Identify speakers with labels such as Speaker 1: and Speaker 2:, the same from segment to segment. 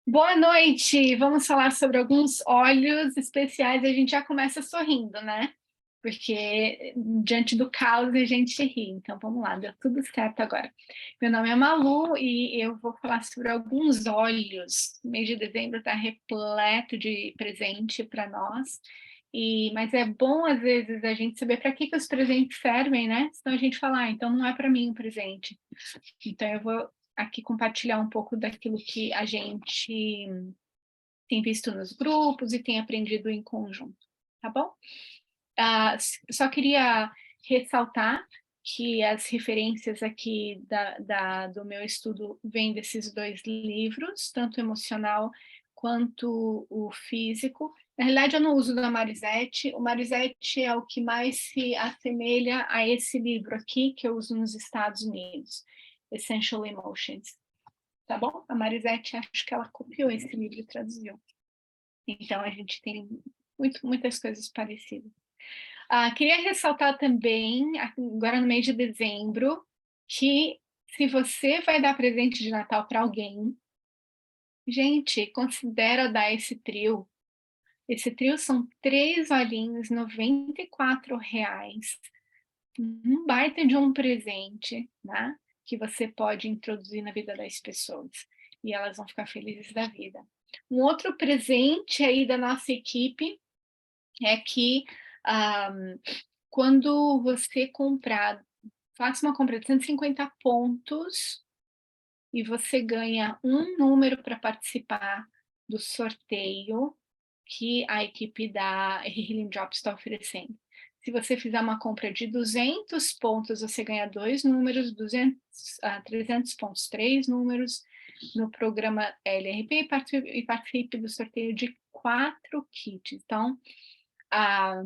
Speaker 1: Boa noite! Vamos falar sobre alguns óleos especiais. A gente já começa sorrindo, né? Porque diante do caos a gente ri. Então vamos lá, deu tudo certo agora. Meu nome é Malu e eu vou falar sobre alguns óleos. O mês de dezembro está repleto de presente para nós. Mas é bom às vezes a gente saber para que os presentes servem, né? Senão a gente fala, então não é para mim o presente. Então eu vou aqui compartilhar um pouco daquilo que a gente tem visto nos grupos e tem aprendido em conjunto, tá bom? Só queria ressaltar que as referências aqui do meu estudo vêm desses dois livros, tanto o emocional quanto o físico. Na realidade, eu não uso da Marisette. O Marisette é o que mais se assemelha a esse livro aqui, que eu uso nos Estados Unidos, Essential Emotions. Tá bom? A Marisette, acho que ela copiou esse livro e traduziu. Então, a gente tem muitas coisas parecidas. Queria ressaltar também, agora no mês de dezembro, que se você vai dar presente de Natal para alguém, gente, considera dar esse trio. Esse trio são 3 olhinhos, R$ 94. Um baita de um presente, né? Que você pode introduzir na vida das pessoas. E elas vão ficar felizes da vida. Um outro presente aí da nossa equipe é que quando você comprar, faça uma compra de 150 pontos e você ganha um número para participar do sorteio que a equipe da Healing Drops está oferecendo. Se você fizer uma compra de 200 pontos, você ganha 2 números, 300 pontos, 3 números no programa LRP e participe do sorteio de 4 kits. Então, a,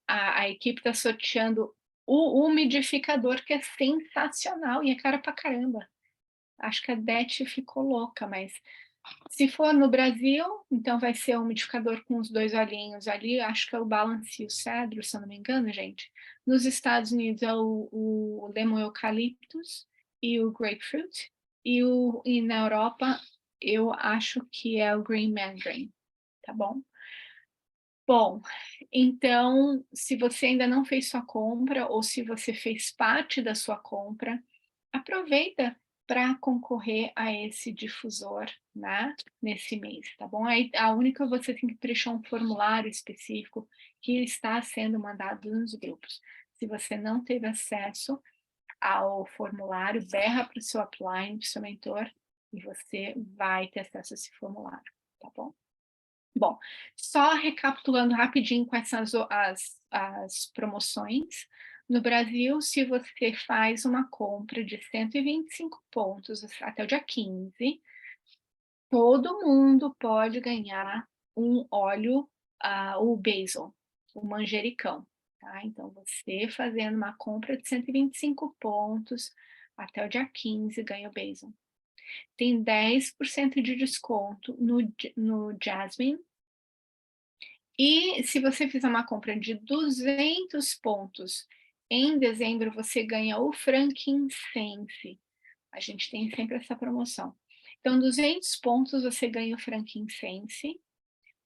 Speaker 1: a equipe está sorteando o umidificador, que é sensacional e é cara pra caramba. Acho que a Det ficou louca, mas se for no Brasil, então vai ser o umidificador com os 2 olhinhos ali, acho que é o Balance e o Cedro, se eu não me engano, gente. Nos Estados Unidos é o Lemon Eucaliptus e o Grapefruit, e na Europa eu acho que é o Green Mandarin, tá bom? Bom, então, se você ainda não fez sua compra ou se você fez parte da sua compra, aproveita para concorrer a esse difusor, né, nesse mês, tá bom? Aí a única você tem que preencher um formulário específico que está sendo mandado nos grupos. Se você não teve acesso ao formulário, berra para o seu upline, para o seu mentor, e você vai ter acesso a esse formulário, tá bom? Bom, só recapitulando rapidinho quais são as promoções. No Brasil, se você faz uma compra de 125 pontos até o dia 15, todo mundo pode ganhar um óleo, o basil, o manjericão. Tá? Então, você fazendo uma compra de 125 pontos até o dia 15 ganha o basil. Tem 10% de desconto no Jasmine. E se você fizer uma compra de 200 pontos em dezembro, você ganha o frankincense. A gente tem sempre essa promoção. Então, 200 pontos você ganha o frankincense,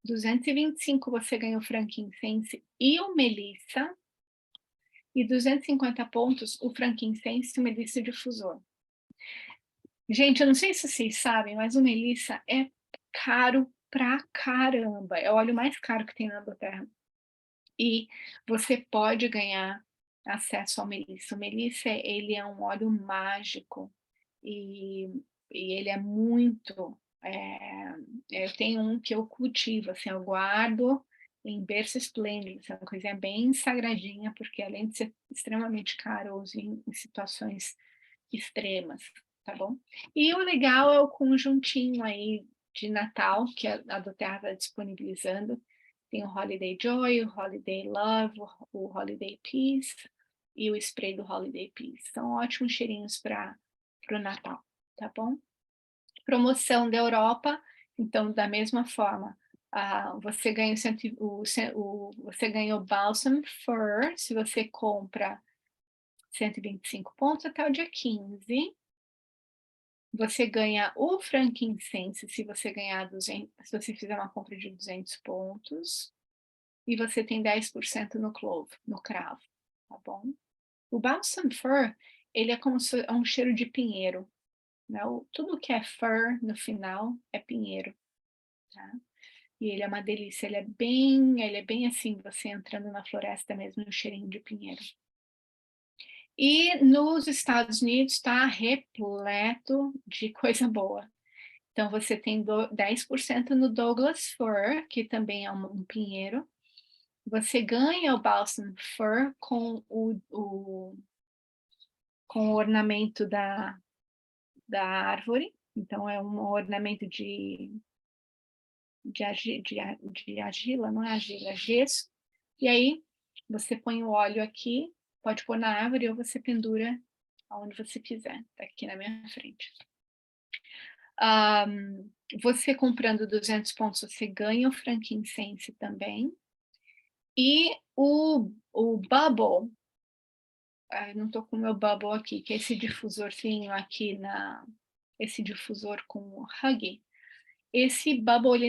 Speaker 1: 225 você ganha o frankincense e o melissa, e 250 pontos o frankincense e o melissa difusor. Gente, eu não sei se vocês sabem, mas o melissa é caro pra caramba. É o óleo mais caro que tem na Inglaterra. E você pode ganhar acesso ao melissa. O melissa, ele é um óleo mágico e, e ele é muito... eu tenho um que eu cultivo, assim, eu guardo em berço esplêndido, é uma coisinha bem sagradinha, porque além de ser extremamente caro, eu uso em situações extremas, tá bom? E o legal é o conjuntinho aí de Natal, que a Doterra está disponibilizando. Tem o Holiday Joy, o Holiday Love, o Holiday Peace e o spray do Holiday Peace. São ótimos cheirinhos para o Natal, tá bom? Promoção da Europa, então, da mesma forma, você ganha você ganha o Balsam Fir, se você compra 125 pontos até o dia 15. Você ganha o frankincense se você ganhar 200, se você fizer uma compra de 200 pontos, e você tem 10% no clove, no cravo, tá bom? O balsam fir, ele é como se é um cheiro de pinheiro, né? Tudo que é fir no final é pinheiro, tá? E ele é uma delícia, ele é bem assim, você entrando na floresta mesmo, no cheirinho de pinheiro. E nos Estados Unidos está repleto de coisa boa. Então você tem 10% no Douglas Fir, que também é um pinheiro. Você ganha o balsam fir com o ornamento da árvore. Então é um ornamento de argila, não é argila, é gesso. E aí você põe o óleo aqui, pode pôr na árvore ou você pendura aonde você quiser. Tá aqui na minha frente. Você comprando 200 pontos, você ganha o frankincense também. E o bubble, não estou com o meu bubble aqui, que é esse difusorzinho aqui esse difusor com o Huggy. Esse bubble,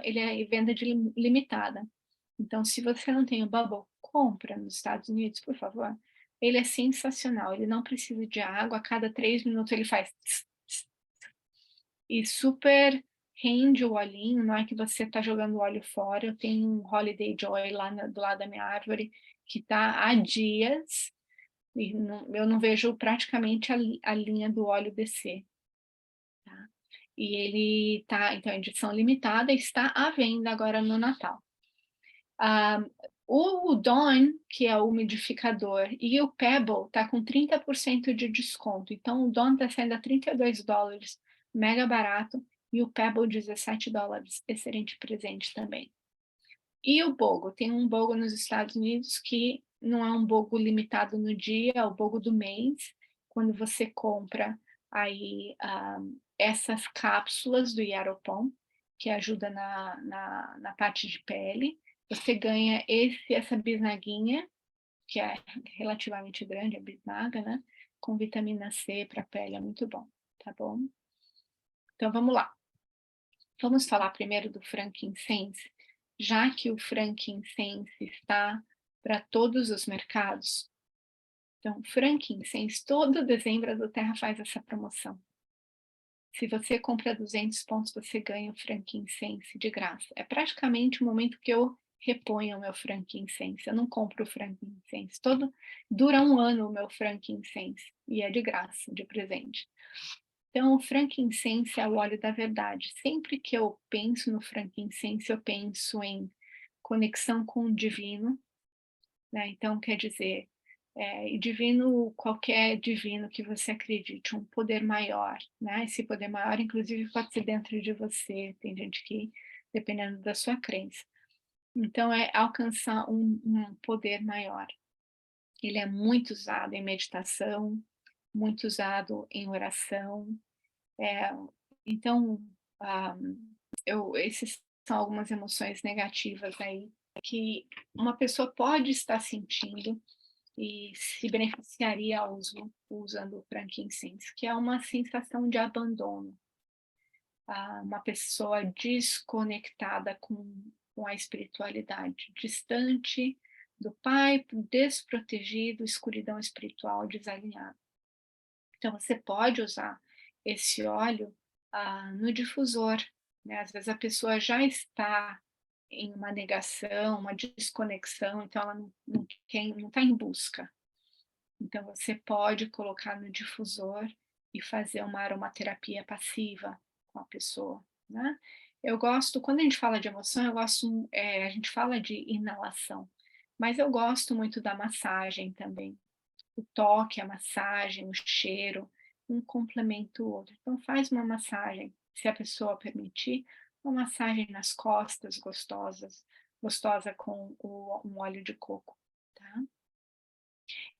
Speaker 1: ele é venda limitada. Então, se você não tem o bubble, compra nos Estados Unidos, por favor. Ele é sensacional, ele não precisa de água, a cada 3 minutos ele faz tss, tss, e super rende o olhinho, não é que você está jogando óleo fora. Eu tenho um Holiday Joy lá do lado da minha árvore, que está há dias, e eu não vejo praticamente a linha do óleo descer. Tá? E ele está, então, edição limitada, está à venda agora no Natal. O Dawn, que é o umidificador, e o Pebble está com 30% de desconto. Então, o Dawn está saindo a $32, mega barato, e o Pebble $17, excelente presente também. E o BOGO, tem um BOGO nos Estados Unidos que não é um BOGO limitado no dia, é o BOGO do mês, quando você compra aí essas cápsulas do Yaropom, que ajuda na parte de pele, você ganha essa bisnaguinha, que é relativamente grande, a bisnaga, né? Com vitamina C para a pele, é muito bom, tá bom? Então vamos lá. Vamos falar primeiro do frankincense, já que o frankincense está para todos os mercados. Então, frankincense, todo dezembro a do Terra faz essa promoção. Se você compra 200 pontos, você ganha o frankincense de graça. É praticamente o momento que eu reponho o meu frankincense. Eu não compro o frankincense. Dura um ano o meu frankincense e é de graça, de presente. Então, o frankincense é o óleo da verdade. Sempre que eu penso no frankincense, eu penso em conexão com o divino, né? Então, quer dizer, divino, qualquer divino que você acredite, um poder maior, né? Esse poder maior, inclusive, pode ser dentro de você. Tem gente que, dependendo da sua crença. Então, é alcançar um poder maior. Ele é muito usado em meditação, muito usado em oração. Então, ah, esses são algumas emoções negativas aí que uma pessoa pode estar sentindo e se beneficiaria usando o frankincense, que é uma sensação de abandono, uma pessoa desconectada com a espiritualidade, distante do Pai, desprotegido, escuridão espiritual, desalinhado. Então, você pode usar esse óleo no difusor, né? Às vezes a pessoa já está em uma negação, uma desconexão, então ela não está em busca. Então, você pode colocar no difusor e fazer uma aromaterapia passiva com a pessoa, né? Eu gosto, quando a gente fala de emoção, a gente fala de inalação, mas eu gosto muito da massagem também. O toque, a massagem, o cheiro, um complementa o outro. Então, faz uma massagem, se a pessoa permitir, uma massagem nas costas gostosa com um óleo de coco, tá?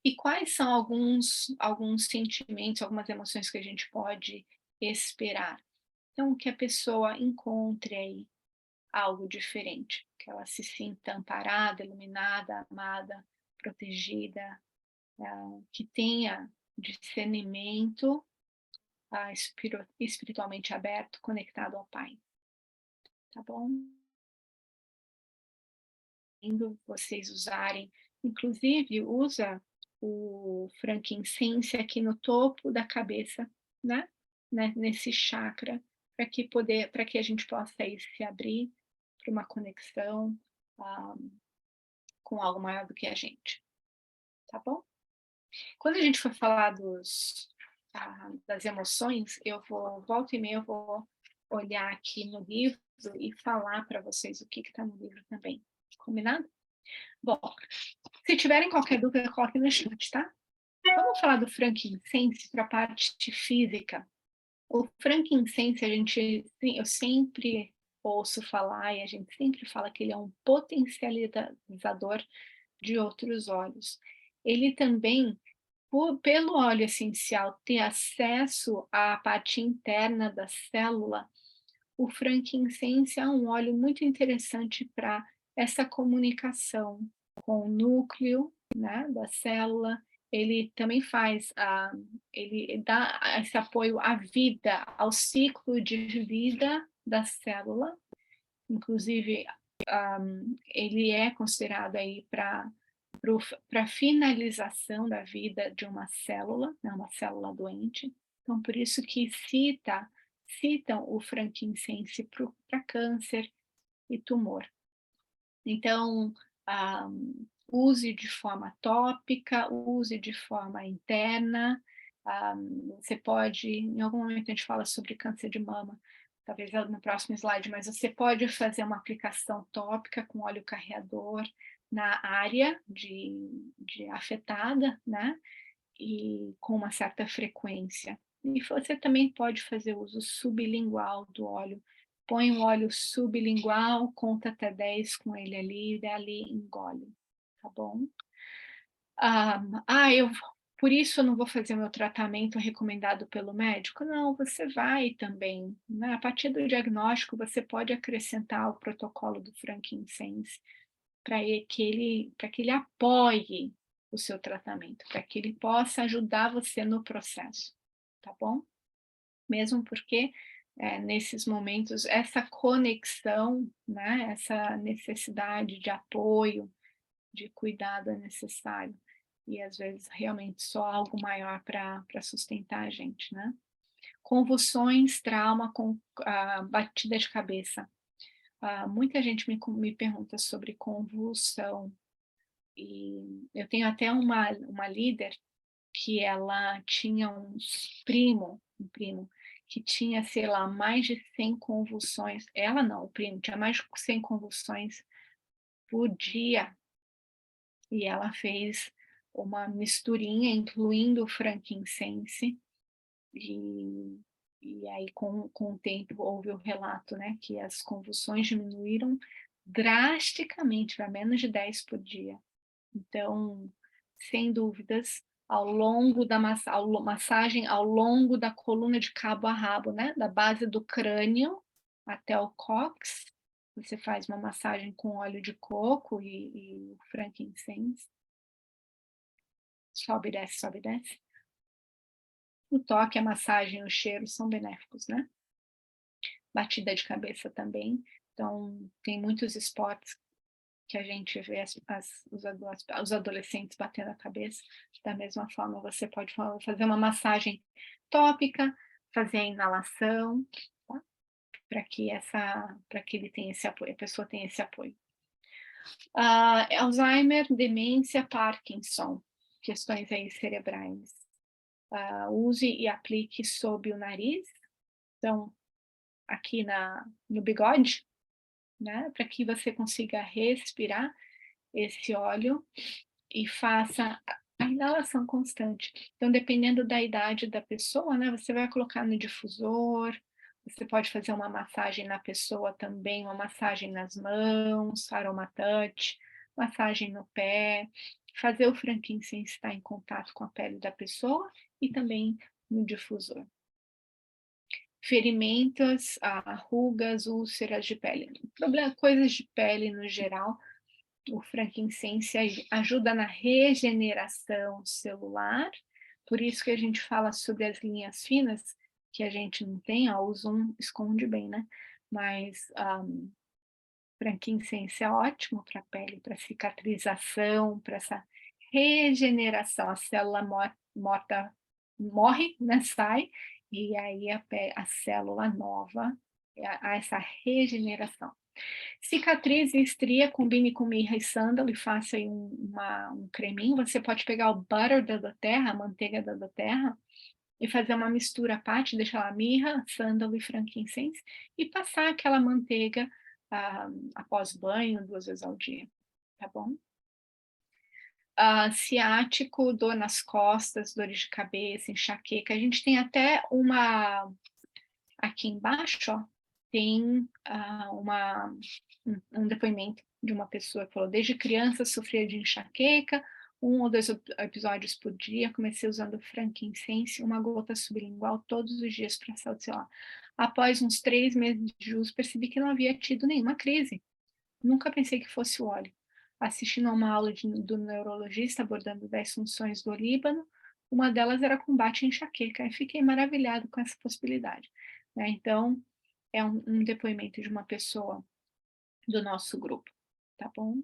Speaker 1: E quais são alguns sentimentos, algumas emoções que a gente pode esperar? Então, que a pessoa encontre aí algo diferente, que ela se sinta amparada, iluminada, amada, protegida, que tenha discernimento espiritualmente aberto, conectado ao Pai, tá bom? Indo vocês usarem, inclusive usa o frankincense aqui no topo da cabeça, né, nesse chakra, para que a gente possa aí se abrir para uma conexão, ah, com algo maior do que a gente, tá bom? Quando a gente for falar das emoções, volta e meia, eu vou olhar aqui no livro e falar para vocês o que está no livro também. Combinado? Bom, se tiverem qualquer dúvida, coloquem no chat, tá? Vamos falar do frankincense para a parte física. O frankincense, eu sempre ouço falar e a gente sempre fala que ele é um potencializador de outros óleos. Ele também, pelo óleo essencial, ter acesso à parte interna da célula, o frankincense é um óleo muito interessante para essa comunicação com o núcleo, né, da célula. Ele também ele dá esse apoio à vida, ao ciclo de vida da célula. Inclusive, ele é considerado aí para a finalização da vida de uma célula, né, uma célula doente. Então, por isso que citam o frankincense para câncer e tumor. Então, use de forma tópica, use de forma interna. Você pode, em algum momento a gente fala sobre câncer de mama, talvez no próximo slide, mas você pode fazer uma aplicação tópica com óleo carreador na área de afetada, né? E com uma certa frequência. E você também pode fazer uso sublingual do óleo. Põe o óleo sublingual, conta até 10 com ele ali, e dali engole, tá bom? Por isso eu não vou fazer o meu tratamento recomendado pelo médico? Não, você vai também, né? A partir do diagnóstico, você pode acrescentar o protocolo do frankincense para que ele apoie o seu tratamento, para que ele possa ajudar você no processo, tá bom? Mesmo porque nesses momentos essa conexão, né, essa necessidade de apoio, de cuidado é necessário e às vezes realmente só algo maior para sustentar a gente, né? Convulsões, trauma com batida de cabeça. Muita gente me pergunta sobre convulsão. E eu tenho até uma líder que ela tinha um primo, que tinha, sei lá, mais de 100 convulsões. Ela não, o primo, tinha mais de 100 convulsões por dia. E ela fez uma misturinha, incluindo o frankincense, e, e aí com o tempo houve o relato, né, que as convulsões diminuíram drasticamente, para menos de 10 por dia. Então, sem dúvidas, ao longo da massagem ao longo da coluna de cabo a rabo, né, da base do crânio até o cóccix, você faz uma massagem com óleo de coco e o frankincense. Sobe e desce, sobe e desce. O toque, a massagem, o cheiro são benéficos, né? Batida de cabeça também. Então, tem muitos esportes que a gente vê os adolescentes batendo a cabeça. Da mesma forma, você pode fazer uma massagem tópica, fazer a inalação, tá? Para que ele tenha esse apoio, a pessoa tenha esse apoio. Alzheimer, demência, Parkinson, questões aí cerebrais. Use e aplique sob o nariz, então aqui no bigode, né, para que você consiga respirar esse óleo e faça a inalação constante. Então, dependendo da idade da pessoa, né, você vai colocar no difusor, você pode fazer uma massagem na pessoa também, uma massagem nas mãos, aromatouch, massagem no pé, fazer o frankincense estar em contato com a pele da pessoa e também no difusor. Ferimentos, rugas, úlceras de pele, coisas de pele no geral, o frankincense ajuda na regeneração celular, por isso que a gente fala sobre as linhas finas, que a gente não tem, ó, o zoom esconde bem, né? Mas frankincense é ótimo para a pele, para cicatrização, para essa regeneração. A célula morta morre, né, sai, e aí a célula nova, há essa regeneração. Cicatriz e estria, combine com mirra e sândalo e faça aí um creminho. Você pode pegar o butter da doTERRA, a manteiga da doTERRA, e fazer uma mistura à parte, deixar lá mirra, sândalo e frankincense, e passar aquela manteiga após banho, 2 vezes ao dia, tá bom? Ciático, dor nas costas, dores de cabeça, enxaqueca. A gente tem até aqui embaixo, ó, tem um depoimento de uma pessoa que falou: desde criança sofria de enxaqueca, 1 ou 2 episódios por dia, comecei usando frankincense, uma gota sublingual todos os dias para a saúde celular. Após uns 3 meses de uso, percebi que não havia tido nenhuma crise. Nunca pensei que fosse o óleo. Assistindo a uma aula do neurologista abordando 10 funções do olíbano, uma delas era combate à enxaqueca, e fiquei maravilhado com essa possibilidade, né? Então, é um depoimento de uma pessoa do nosso grupo, tá bom?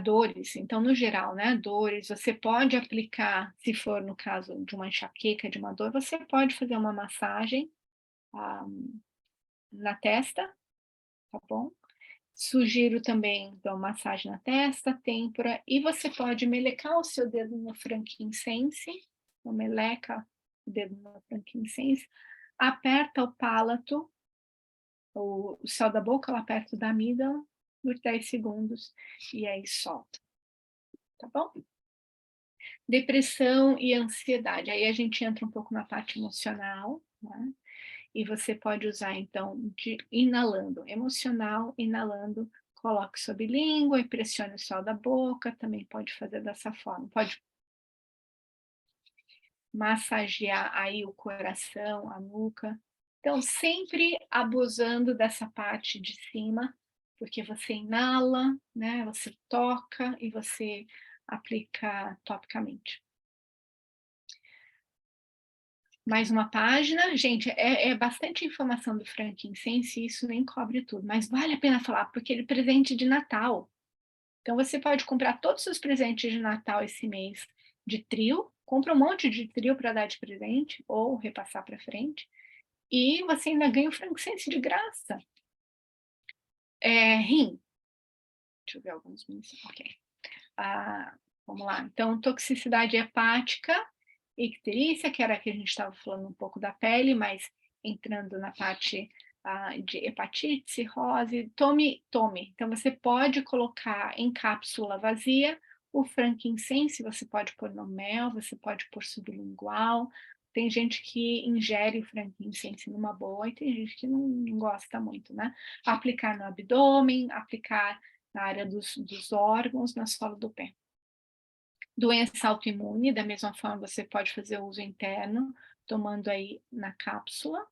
Speaker 1: Dores, então, no geral, né, dores, você pode aplicar, se for no caso de uma enxaqueca, de uma dor, você pode fazer uma massagem na testa, tá bom? Sugiro também, então, massagem na testa, têmpora, e você pode melecar o seu dedo no frankincense, então, meleca o dedo no frankincense, aperta o palato, o céu da boca lá perto da amígdala, por 10 segundos, e aí solta, tá bom? Depressão e ansiedade, aí a gente entra um pouco na parte emocional, né? E você pode usar, então, inalando, emocional, inalando, coloque sob língua e pressione o céu da boca, também pode fazer dessa forma, pode massagear aí o coração, a nuca. Então, sempre abusando dessa parte de cima, porque você inala, né, você toca e você aplica topicamente. Mais uma página. Gente, é bastante informação do frankincense e isso nem cobre tudo, mas vale a pena falar, porque ele é presente de Natal. Então você pode comprar todos os presentes de Natal esse mês de trio, compra um monte de trio para dar de presente ou repassar para frente, e você ainda ganha o frankincense de graça. Rim. Deixa eu ver alguns minutos. Ok. Vamos lá. Então, toxicidade hepática, icterícia, que era a que a gente estava falando um pouco da pele, mas entrando na parte de hepatite, cirrose, tome. Então, você pode colocar em cápsula vazia o frankincense, você pode pôr no mel, você pode pôr sublingual. Tem gente que ingere o frankincense numa boa e tem gente que não gosta muito, né? Aplicar no abdômen, aplicar na área dos órgãos, na sola do pé. Doença autoimune, da mesma forma, você pode fazer uso interno, tomando aí na cápsula.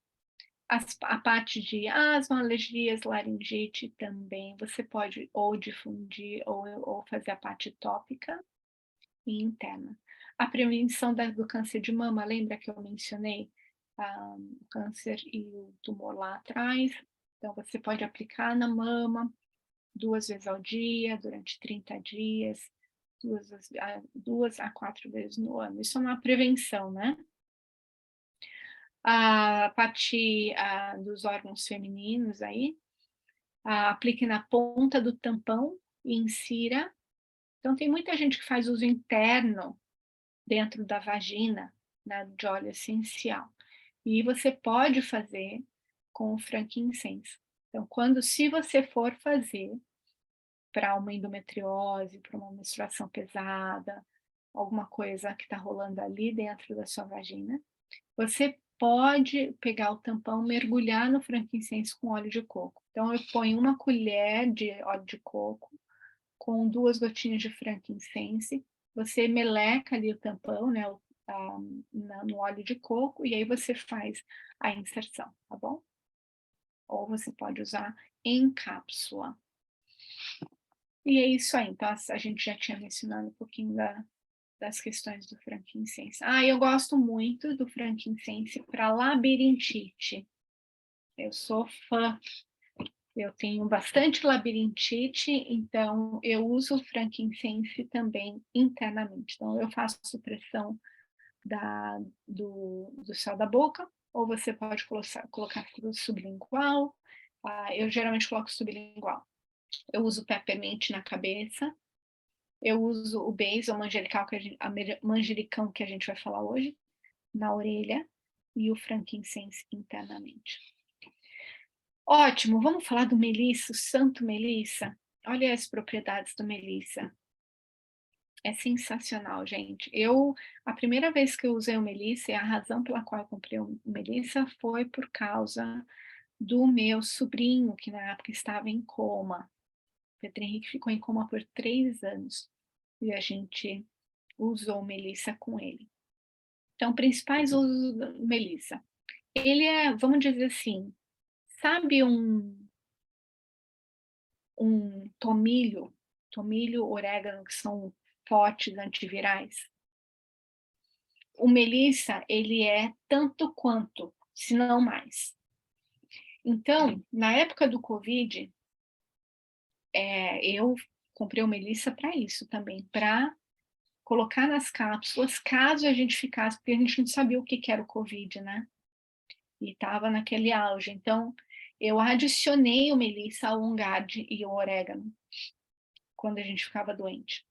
Speaker 1: A parte de asma, alergias, laringite também, você pode ou difundir ou fazer a parte tópica e interna. A prevenção do câncer de mama, lembra que eu mencionei o câncer e o tumor lá atrás? Então, você pode aplicar na mama 2 vezes ao dia, durante 30 dias, 2 a 4 vezes no ano. Isso é uma prevenção, né? A parte dos órgãos femininos aí, aplique na ponta do tampão e insira. Então, tem muita gente que faz uso interno dentro da vagina, né, de óleo essencial. E você pode fazer com o frankincense. Então, se você for fazer para uma endometriose, para uma menstruação pesada, alguma coisa que está rolando ali dentro da sua vagina, você pode pegar o tampão, mergulhar no frankincense com óleo de coco. Então, eu ponho 1 colher de óleo de coco com 2 gotinhas de frankincense, você meleca ali o tampão, né, no óleo de coco, e aí você faz a inserção, tá bom? Ou você pode usar em cápsula. E é isso aí, então a gente já tinha mencionado um pouquinho das questões do frankincense. Eu gosto muito do frankincense para labirintite. Eu sou fã. Eu tenho bastante labirintite, então eu uso o frankincense também internamente. Então, eu faço supressão do céu da boca, ou você pode colocar sublingual. Eu geralmente coloco sublingual. Eu uso peppermint na cabeça. Eu uso o basil, manjericão que a gente vai falar hoje, na orelha, e o frankincense internamente. Ótimo, vamos falar do melissa, o santo melissa? Olha as propriedades do melissa. É sensacional, gente. A primeira vez que eu usei o melissa, e a razão pela qual eu comprei o melissa foi por causa do meu sobrinho, que na época estava em coma. Pedro Henrique ficou em coma por 3 anos, e a gente usou o melissa com ele. Então, principais usos do melissa. Ele é, vamos dizer assim, sabe um tomilho, orégano, que são potes antivirais? O melissa, ele é tanto quanto, se não mais. Então, na época do Covid, eu comprei o melissa para isso também, para colocar nas cápsulas, caso a gente ficasse, porque a gente não sabia o que era o Covid, né? E estava naquele auge. Então, eu adicionei o melissa, a onguarde e o orégano quando a gente ficava doente.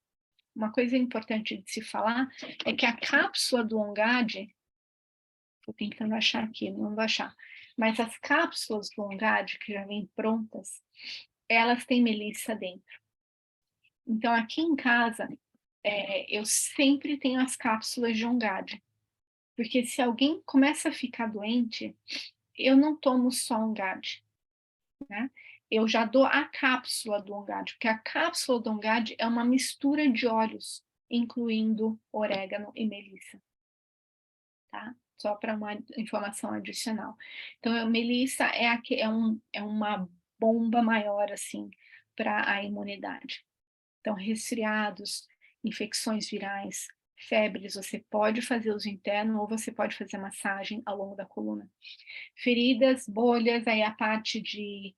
Speaker 1: Uma coisa importante de se falar é que a cápsula do onguarde, estou tentando achar aqui, não vou achar, mas as cápsulas do onguarde, que já vêm prontas, elas têm melissa dentro. Então, aqui em casa, eu sempre tenho as cápsulas de onguarde, porque se alguém começa a ficar doente, eu não tomo só onguarde, né? Eu já dou a cápsula do onguarde, porque a cápsula do onguarde é uma mistura de óleos, incluindo orégano e melissa, tá? Só para uma informação adicional. Então, a melissa é uma bomba maior, assim, para a imunidade. Então, resfriados, infecções virais, febres, você pode fazer uso interno ou você pode fazer massagem ao longo da coluna. Feridas, bolhas, aí a parte de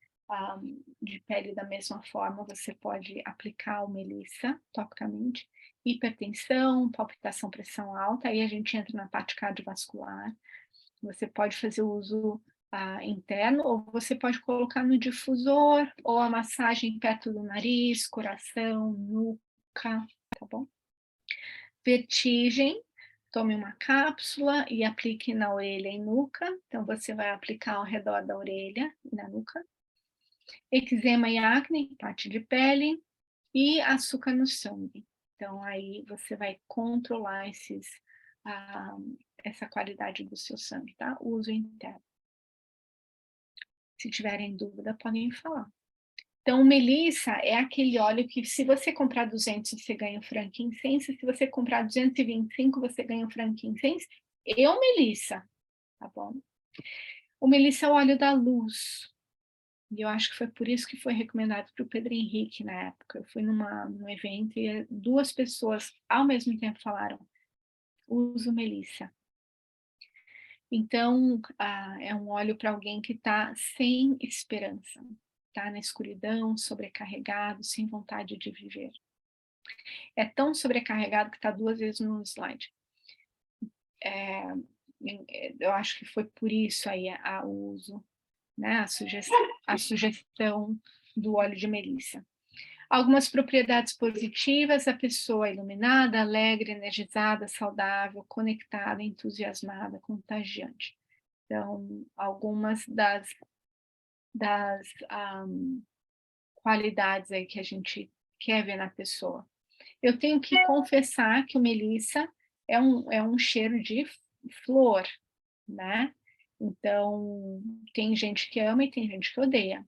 Speaker 1: pele da mesma forma, você pode aplicar o melissa topicamente. Hipertensão, palpitação, pressão alta, aí a gente entra na parte cardiovascular. Você pode fazer o uso interno, ou você pode colocar no difusor, ou a massagem perto do nariz, coração, nuca, tá bom? Vertigem, tome uma cápsula e aplique na orelha e nuca. Então, você vai aplicar ao redor da orelha e na nuca. Eczema e acne, parte de pele. E açúcar no sangue. Então, aí você vai controlar essa qualidade do seu sangue, tá? O uso interno. Se tiverem dúvida, podem falar. Então, o melissa é aquele óleo que, se você comprar 200, você ganha o frankincense. Se você comprar 225, você ganha o frankincense e o melissa, tá bom? O melissa é o óleo da luz. E eu acho que foi por isso que foi recomendado para o Pedro Henrique na época. Eu fui num evento e 2 pessoas ao mesmo tempo falaram: uso melissa. Então, é um óleo para alguém que está sem esperança, está na escuridão, sobrecarregado, sem vontade de viver. É tão sobrecarregado que está 2 vezes no slide. Eu acho que foi por isso aí o uso, né, a sugestão do óleo de melissa. Algumas propriedades positivas: a pessoa iluminada, alegre, energizada, saudável, conectada, entusiasmada, contagiante. Então, algumas das qualidades aí que a gente quer ver na pessoa. Eu tenho que confessar que o melissa é um cheiro de flor, né? Então, tem gente que ama e tem gente que odeia.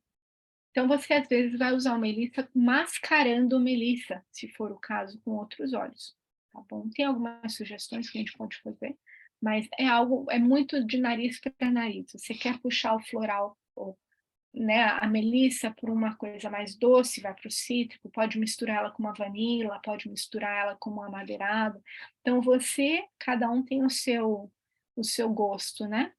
Speaker 1: Então, você às vezes vai usar o melissa mascarando o melissa, se for o caso, com outros óleos, tá bom? Tem algumas sugestões que a gente pode fazer, mas é muito de nariz para nariz. Você quer puxar o floral, ou né, a melissa por uma coisa mais doce, vai para o cítrico, pode misturar ela com uma vanila, pode misturar ela com um amadeirado. Então cada um tem o seu gosto, né?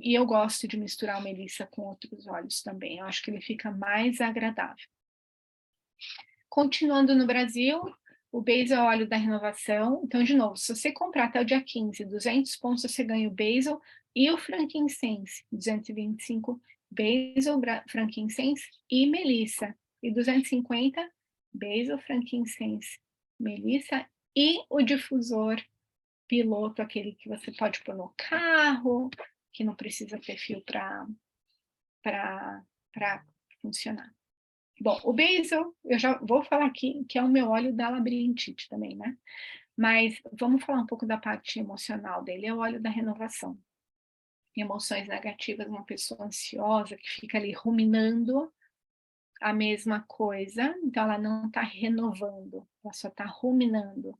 Speaker 1: E eu gosto de misturar o melissa com outros óleos também, eu acho que ele fica mais agradável. Continuando no Brasil, o basil é o óleo da renovação. Então, de novo, se você comprar até o dia 15, 200 pontos, você ganha o basil e o frankincense, 225 basil, frankincense e melissa. E 250 basil, frankincense, melissa e o difusor piloto, aquele que você pode pôr no carro, que não precisa ter fio para funcionar. Bom, o basil, eu já vou falar aqui que é o meu óleo da labirintite também, né? Mas vamos falar um pouco da parte emocional dele. É o óleo da renovação. Emoções negativas, uma pessoa ansiosa que fica ali ruminando a mesma coisa, então ela não está renovando, ela só está ruminando.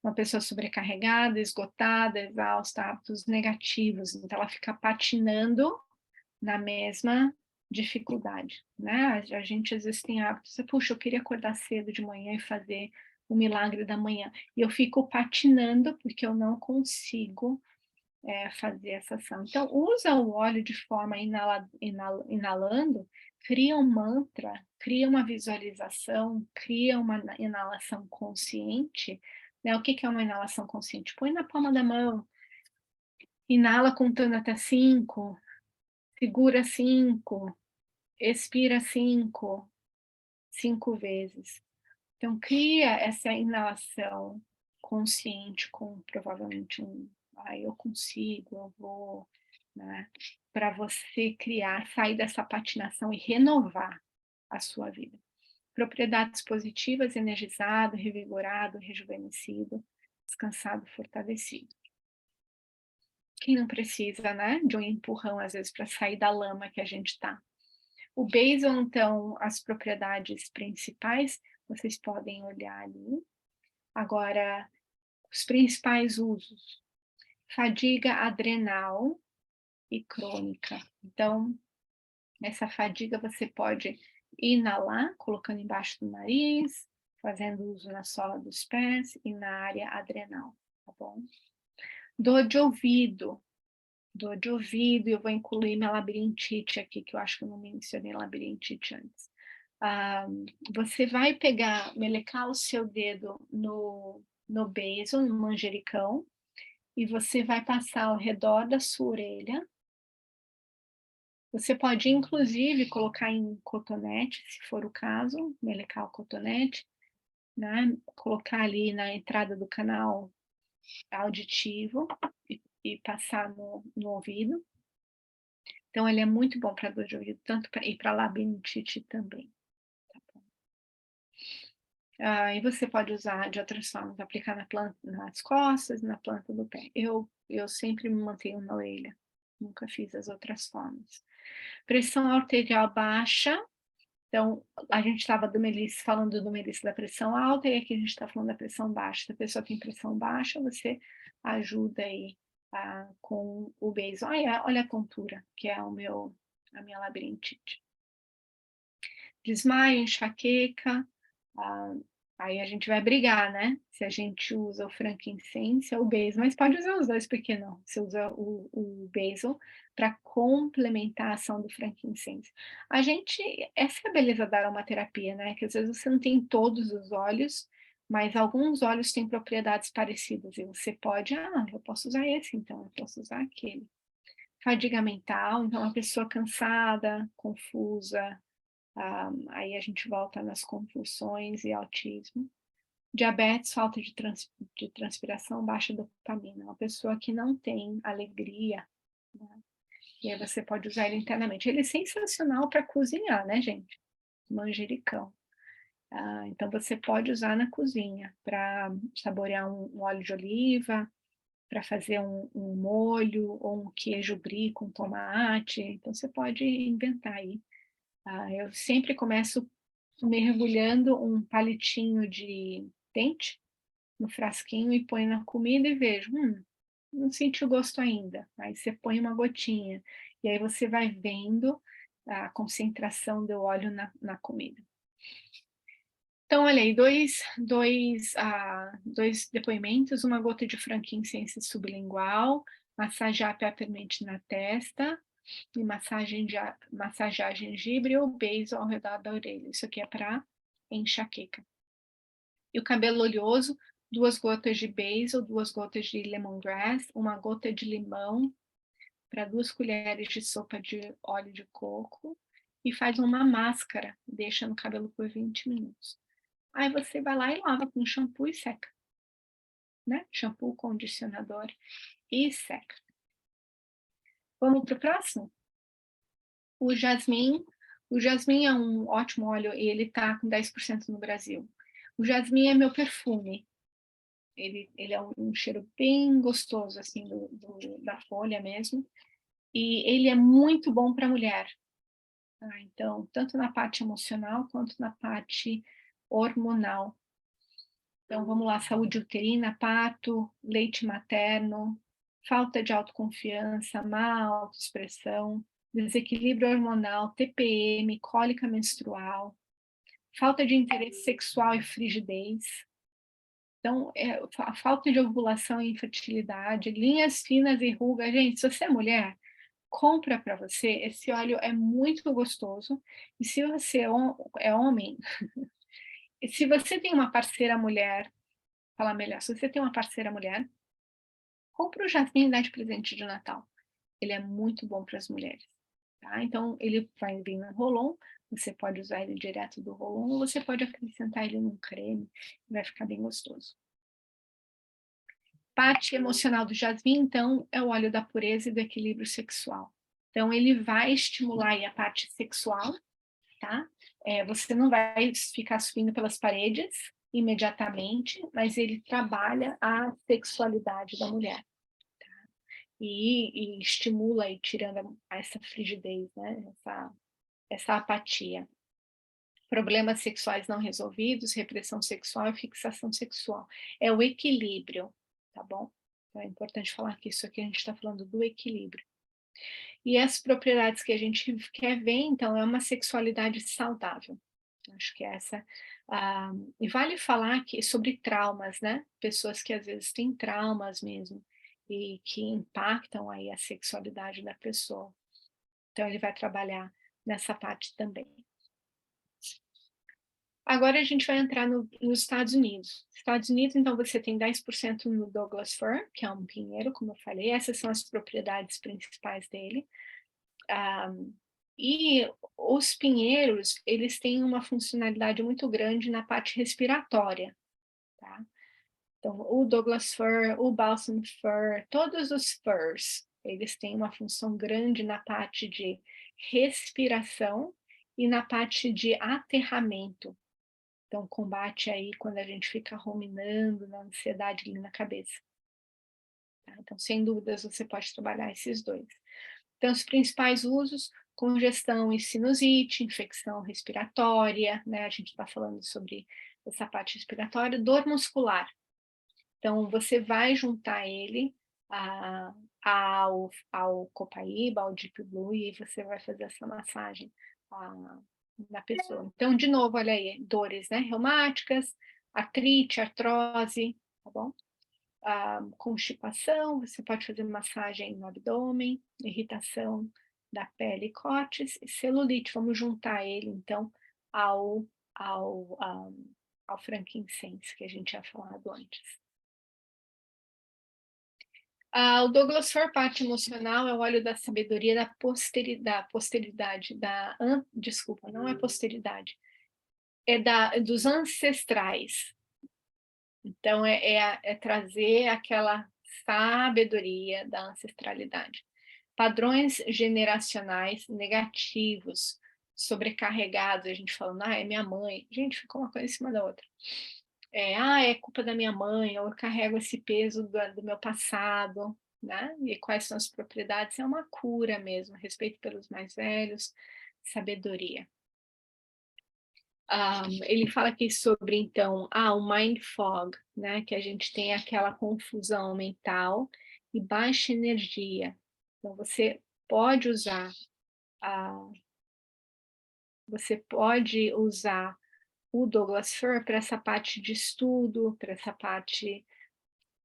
Speaker 1: Uma pessoa sobrecarregada, esgotada, exausta, hábitos negativos, então ela fica patinando na mesma dificuldade, né? A gente às vezes tem hábitos, puxa, eu queria acordar cedo de manhã e fazer o milagre da manhã, e eu fico patinando porque eu não consigo fazer essa ação. Então, usa o óleo de forma inalando, cria um mantra, cria uma visualização, cria uma inalação consciente, né? O que é uma inalação consciente? Põe na palma da mão, inala contando até 5, segura 5, expira 5, 5 vezes. Então, cria essa inalação consciente com provavelmente eu consigo, eu vou, né? Para você criar, sair dessa patinação e renovar a sua vida. Propriedades positivas, energizado, revigorado, rejuvenescido, descansado, fortalecido. Quem não precisa, né, de um empurrão, às vezes, para sair da lama que a gente está. O basil, então, as propriedades principais, vocês podem olhar ali. Agora, os principais usos. Fadiga adrenal e crônica. Então, essa fadiga você pode inalar, colocando embaixo do nariz, fazendo uso na sola dos pés e na área adrenal, tá bom? Dor de ouvido. Dor de ouvido, eu vou incluir minha labirintite aqui, que eu acho que eu não mencionei labirintite antes. Você vai melecar o seu dedo no basil, no manjericão, e você vai passar ao redor da sua orelha. Você pode, inclusive, colocar em cotonete, se for o caso, melecar o cotonete, né? Colocar ali na entrada do canal auditivo e passar no ouvido. Então, ele é muito bom para dor de ouvido, tanto e para labirintite também. E você pode usar de outras formas, aplicar nas costas, na planta do pé. Eu sempre me mantenho na orelha, nunca fiz as outras formas. Pressão arterial baixa, então a gente estava falando do melissa da pressão alta, e aqui a gente está falando da pressão baixa. Se a pessoa tem pressão baixa, você ajuda aí com o basil. Olha a tontura, que é a minha labirintite. Desmaio, enxaqueca, aí a gente vai brigar, né? Se a gente usa o frankincense ou o basil, mas pode usar os dois, por que não? Você usa o basil para complementar a ação do frankincense. Essa é a beleza da aromaterapia, né? Que às vezes você não tem todos os óleos, mas alguns óleos têm propriedades parecidas, e você pode, eu posso usar esse, então, eu posso usar aquele. Fadiga mental, então uma pessoa cansada, confusa, aí a gente volta nas convulsões e autismo. Diabetes, falta de transpiração, baixa dopamina. Uma pessoa que não tem alegria, né? E aí você pode usar ele internamente. Ele é sensacional para cozinhar, né, gente? Manjericão. Então você pode usar na cozinha para saborear um óleo de oliva, para fazer um molho ou um queijo brie com tomate. Então você pode inventar aí. Eu sempre começo mergulhando um palitinho de dente no frasquinho e põe na comida e vejo, não senti o gosto ainda. Aí você põe uma gotinha e aí você vai vendo a concentração do óleo na comida. Então, olha aí, dois depoimentos, uma gota de frankincense sublingual, massagear peppermint na testa e massagear gengibre ou basil ao redor da orelha. Isso aqui é para enxaqueca. E o cabelo oleoso, 2 gotas de basil, 2 gotas de lemongrass, uma gota de limão para 2 colheres de sopa de óleo de coco e faz uma máscara, deixa no cabelo por 20 minutos. Aí você vai lá e lava com shampoo e seca, né? Shampoo, condicionador e seca. Vamos para o próximo? O jasmim. O jasmim é um ótimo óleo e ele está com 10% no Brasil. O jasmim é meu perfume. Ele é um cheiro bem gostoso, assim, da folha mesmo. E ele é muito bom para mulher. Tá? Então, tanto na parte emocional quanto na parte hormonal. Então, vamos lá, saúde uterina, parto, leite materno, falta de autoconfiança, má autoexpressão, desequilíbrio hormonal, TPM, cólica menstrual, falta de interesse sexual e frigidez. Então, a falta de ovulação e infertilidade, linhas finas e rugas. Gente, se você é mulher, compra para você, esse óleo é muito gostoso. E se você é homem, se você tem uma parceira mulher, falar melhor, se você tem uma parceira mulher, compra o jasmim e dá de presente de Natal. Ele é muito bom para as mulheres. Tá? Então, ele vai vir no Rolon, você pode usar ele direto do Rolon, ou você pode acrescentar ele num creme, vai ficar bem gostoso. Parte emocional do jasmim, então, é o óleo da pureza e do equilíbrio sexual. Então, ele vai estimular aí a parte sexual, tá? Você não vai ficar subindo pelas paredes imediatamente, mas ele trabalha a sexualidade da mulher. E estimula e tirando essa frigidez, né? Essa apatia. Problemas sexuais não resolvidos, repressão sexual e fixação sexual. É o equilíbrio, tá bom? Então é importante falar que isso aqui a gente está falando do equilíbrio. E as propriedades que a gente quer ver, então, é uma sexualidade saudável. Acho que é essa. E vale falar que, sobre traumas, né? Pessoas que às vezes têm traumas mesmo e que impactam aí a sexualidade da pessoa. Então, ele vai trabalhar nessa parte também. Agora a gente vai entrar nos Estados Unidos. Estados Unidos, então, você tem 10% no Douglas Fir, que é um pinheiro, como eu falei. Essas são as propriedades principais dele. E os pinheiros, eles têm uma funcionalidade muito grande na parte respiratória, tá? Então, o Douglas Fir, o Balsam Fir, todos os firs, eles têm uma função grande na parte de respiração e na parte de aterramento. Então, combate aí quando a gente fica ruminando na ansiedade ali na cabeça. Tá? Então, sem dúvidas, você pode trabalhar esses dois. Então, os principais usos, congestão e sinusite, infecção respiratória, né? A gente está falando sobre essa parte respiratória, dor muscular. Então, você vai juntar ele ao Copaíba, ao Deep Blue, e você vai fazer essa massagem na pessoa. Então, de novo, olha aí, dores, né? Reumáticas, artrite, artrose, tá bom? Constipação, você pode fazer massagem no abdômen, irritação da pele, cortes e celulite. Vamos juntar ele, então, ao frankincense, que a gente tinha falado antes. O Douglas Fir, parte emocional, é o óleo da sabedoria da posteridade, desculpa, não é posteridade, dos ancestrais. Então, é trazer aquela sabedoria da ancestralidade. Padrões generacionais negativos, sobrecarregados, a gente falando, é minha mãe. Gente, ficou uma coisa em cima da outra. É culpa da minha mãe, eu carrego esse peso do meu passado, né? E quais são as propriedades? É uma cura mesmo, respeito pelos mais velhos, sabedoria. Ele fala aqui sobre, então, o mind fog, né? Que a gente tem aquela confusão mental e baixa energia. Então, você pode usar você pode usar o Douglas Fir para essa parte de estudo, para essa parte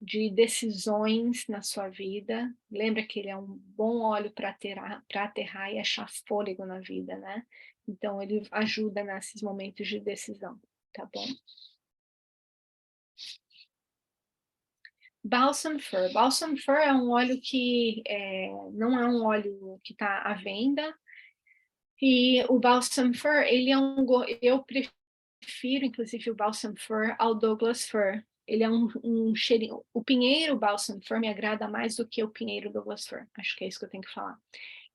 Speaker 1: de decisões na sua vida. Lembra que ele é um bom óleo para aterrar e achar fôlego na vida, né? Então ele ajuda nesses momentos de decisão, tá bom? Balsam Fir. Balsam Fir é um óleo que não é um óleo que está à venda. E o Balsam Fir, ele é eu prefiro, inclusive, o Balsam Fir ao Douglas Fir. Ele é um cheirinho. O pinheiro Balsam Fir me agrada mais do que o pinheiro Douglas Fir. Acho que é isso que eu tenho que falar.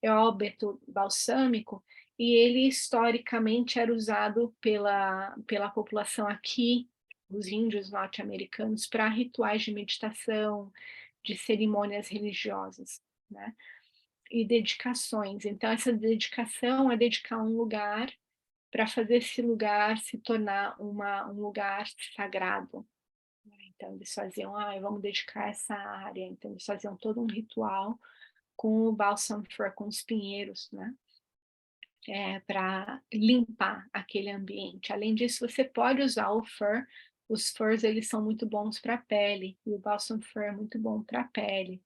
Speaker 1: É o álbito balsâmico e ele historicamente era usado pela população aqui, os índios norte-americanos, para rituais de meditação, de cerimônias religiosas, né? E dedicações. Então, essa dedicação é dedicar um lugar para fazer esse lugar se tornar um lugar sagrado. Então, eles faziam, vamos dedicar essa área. Então, eles faziam todo um ritual com o Balsam Fir, com os pinheiros, né? Para limpar aquele ambiente. Além disso, você pode usar o fir. Os furs, eles são muito bons para a pele, e o Balsam Fir é muito bom para a pele.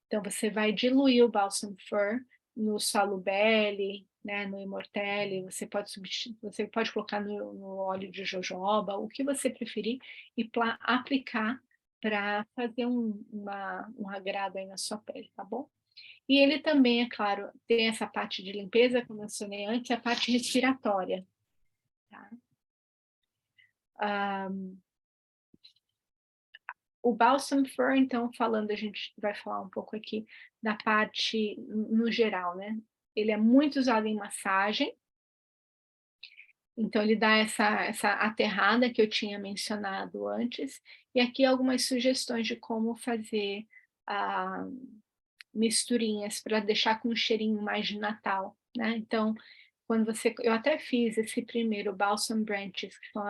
Speaker 1: Então, você vai diluir o Balsam Fir no Salubelle, né, no Immortelle, você pode colocar no óleo de jojoba, o que você preferir, e aplicar para fazer um agrado aí na sua pele, tá bom? E ele também, é claro, tem essa parte de limpeza, como eu mencionei antes, a parte respiratória. Tá? O Balsam Fir, então, a gente vai falar um pouco aqui da parte no geral, né? Ele é muito usado em massagem, então ele dá essa aterrada que eu tinha mencionado antes, e aqui algumas sugestões de como fazer misturinhas para deixar com um cheirinho mais de Natal, né? Então, eu até fiz esse primeiro Balsam Branches, que são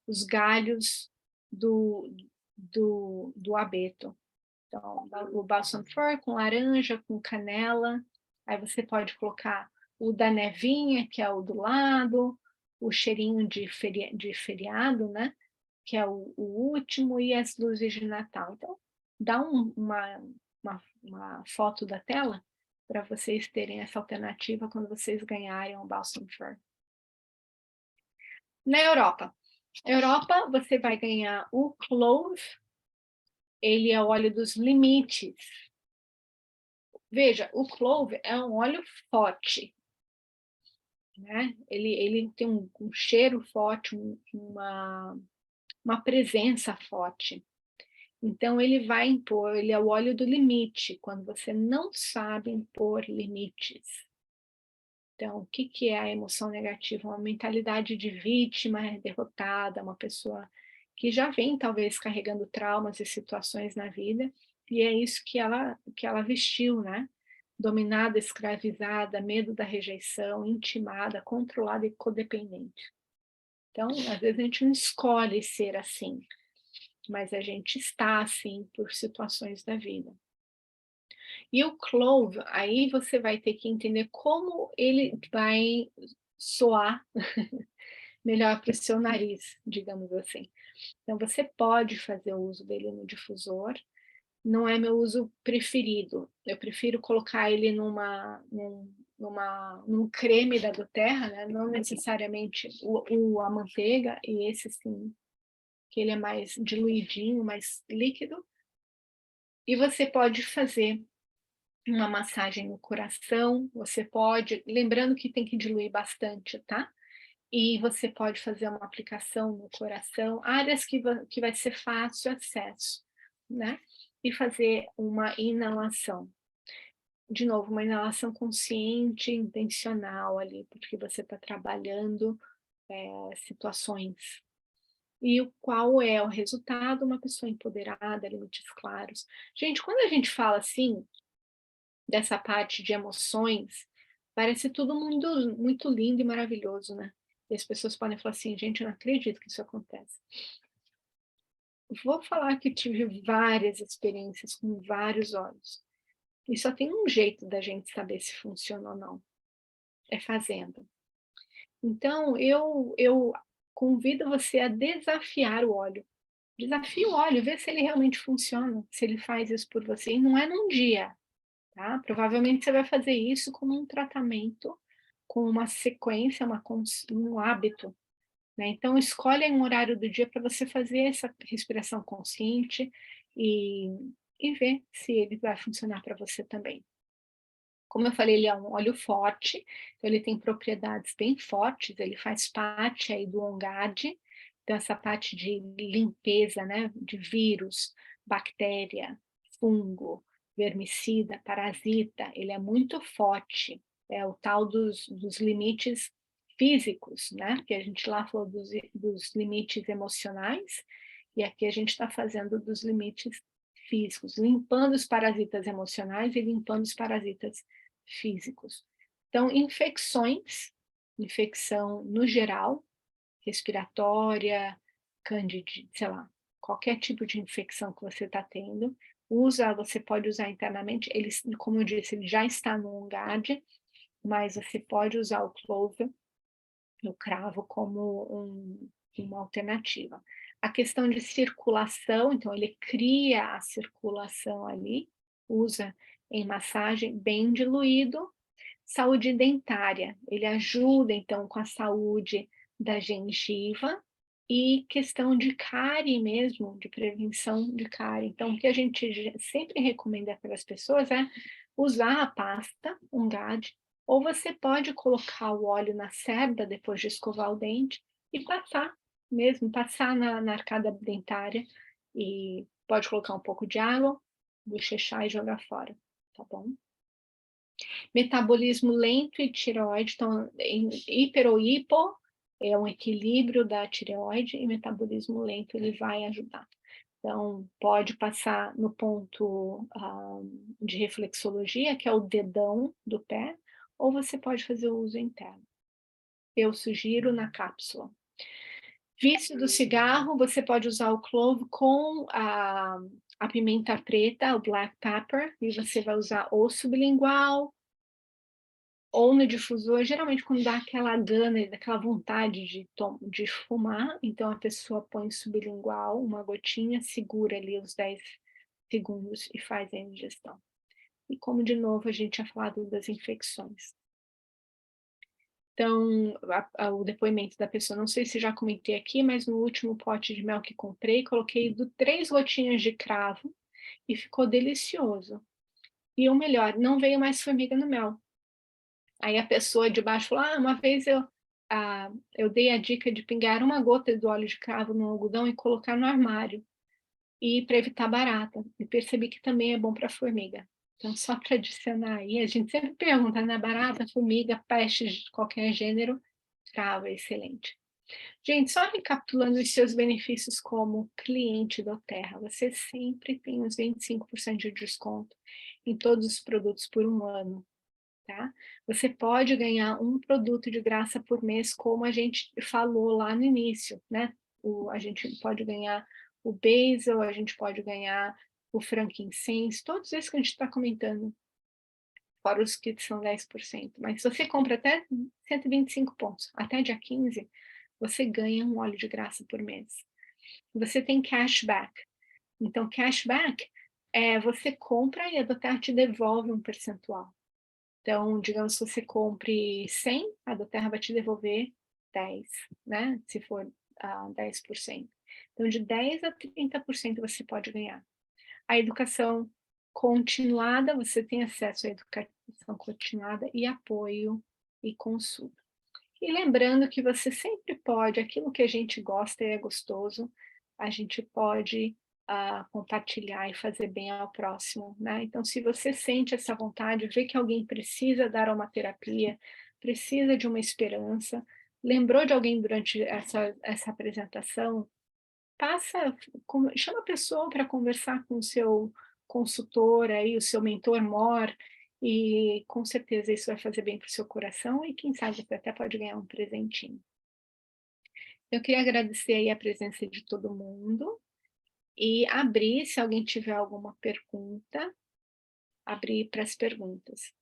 Speaker 1: os galhos do abeto. Então, o Balsam Fir com laranja, com canela, aí você pode colocar o da nevinha, que é o do lado, o cheirinho de feriado, né? Que é o último, e as luzes de Natal. Então, dá uma foto da tela para vocês terem essa alternativa quando vocês ganharem o Balsam Fir. Na Europa, você vai ganhar o Clove, ele é o óleo dos limites. Veja, o Clove é um óleo forte, né? Ele tem um cheiro forte, uma presença forte. Então, ele é o óleo do limite, quando você não sabe impor limites. Então, o que é a emoção negativa? Uma mentalidade de vítima, derrotada, uma pessoa que já vem, talvez, carregando traumas e situações na vida, e é isso que ela vestiu, né? Dominada, escravizada, medo da rejeição, intimada, controlada e codependente. Então, às vezes a gente não escolhe ser assim, mas a gente está assim por situações da vida. E o Clove, aí você vai ter que entender como ele vai soar melhor para o seu nariz, digamos assim. Então, você pode fazer o uso dele no difusor, não é meu uso preferido. Eu prefiro colocar ele num creme da doTERRA, né? Não necessariamente a manteiga, e esse sim, que ele é mais diluidinho, mais líquido. E você pode fazer uma massagem no coração, lembrando que tem que diluir bastante, tá? E você pode fazer uma aplicação no coração, áreas que vai ser fácil acesso, né? E fazer uma inalação. De novo, uma inalação consciente, intencional ali, porque você está trabalhando situações. E qual é o resultado? Uma pessoa empoderada, limites claros. Gente, quando a gente fala assim, dessa parte de emoções, parece tudo muito, muito lindo e maravilhoso, né? E as pessoas podem falar assim, gente, eu não acredito que isso acontece. Vou falar que tive várias experiências com vários olhos. E só tem um jeito da gente saber se funciona ou não. É fazendo. Então, eu convido você a desafiar o óleo. Desafie o óleo, vê se ele realmente funciona, se ele faz isso por você, e não é num dia, tá. Provavelmente você vai fazer isso como um tratamento, com uma sequência, um hábito, né. Então escolhe um horário do dia para você fazer essa respiração consciente e ver se ele vai funcionar para você também. Como eu falei, ele é um óleo forte, então ele tem propriedades bem fortes, ele faz parte aí do On Guard, então essa parte de limpeza, né, de vírus, bactéria, fungo, vermicida, parasita, ele é muito forte, é o tal dos limites físicos, né, que a gente lá falou dos limites emocionais, e aqui a gente está fazendo dos limites físicos, limpando os parasitas emocionais e limpando os parasitas físicos. Então, infecção no geral, respiratória, candidíase, sei lá, qualquer tipo de infecção que você está tendo, você pode usar internamente, como eu disse, ele já está no On Guard, mas você pode usar o clove, o cravo, como uma alternativa. A questão de circulação, então ele cria a circulação ali, usa em massagem bem diluído. Saúde dentária, ele ajuda então com a saúde da gengiva e questão de cárie mesmo, de prevenção de cárie. Então o que a gente sempre recomenda para as pessoas é usar a pasta, um GAD, ou você pode colocar o óleo na cerda depois de escovar o dente e passar na arcada dentária, e pode colocar um pouco de água, bochechar e jogar fora, tá bom? Metabolismo lento e tireoide, então, hiper ou hipo, é um equilíbrio da tireoide, e metabolismo lento ele vai ajudar. Então, pode passar no ponto de reflexologia, que é o dedão do pé, ou você pode fazer o uso interno. Eu sugiro na cápsula. Vício do cigarro, você pode usar o clove com a pimenta preta, o black pepper, e você vai usar ou sublingual, ou no difusor, geralmente quando dá aquela gana, aquela vontade de fumar, então a pessoa põe sublingual, uma gotinha, segura ali os 10 segundos e faz a ingestão. E como de novo a gente tinha falado das infecções. Então, o depoimento da pessoa, não sei se já comentei aqui, mas no último pote de mel que comprei, coloquei 3 gotinhas de cravo e ficou delicioso. E o melhor, não veio mais formiga no mel. Aí a pessoa de baixo falou: uma vez eu dei a dica de pingar uma gota do óleo de cravo no algodão e colocar no armário, e para evitar barata, e percebi que também é bom para formiga. Então só para adicionar aí, a gente sempre pergunta, né, barata, formiga, peste de qualquer gênero, cravo é excelente. Gente, só recapitulando os seus benefícios como cliente do Terra, você sempre tem uns 25% de desconto em todos os produtos por 1 ano. Tá? Você pode ganhar um produto de graça por mês, como a gente falou lá no início, né? A gente pode ganhar o basil, a gente pode ganhar o frankincense, todos esses que a gente está comentando, fora os que são 10%. Mas se você compra até 125 pontos, até dia 15, você ganha um óleo de graça por mês. Você tem cashback. Então, cashback é você compra e a Doterra te devolve um percentual. Então, digamos, se você compre 100, a Doterra vai te devolver 10, né, se for 10%. Então, de 10 a 30% você pode ganhar. A educação continuada, você tem acesso à educação continuada e apoio e consulta. E lembrando que você sempre pode, aquilo que a gente gosta e é gostoso, a gente pode compartilhar e fazer bem ao próximo, né? Então, se você sente essa vontade, vê que alguém precisa dar uma terapia, precisa de uma esperança, lembrou de alguém durante essa apresentação, chama a pessoa para conversar com o seu consultor aí, o seu mentor mor, e com certeza isso vai fazer bem para o seu coração e quem sabe você até pode ganhar um presentinho. Eu queria agradecer aí a presença de todo mundo e abrir, se alguém tiver alguma pergunta, abrir para as perguntas.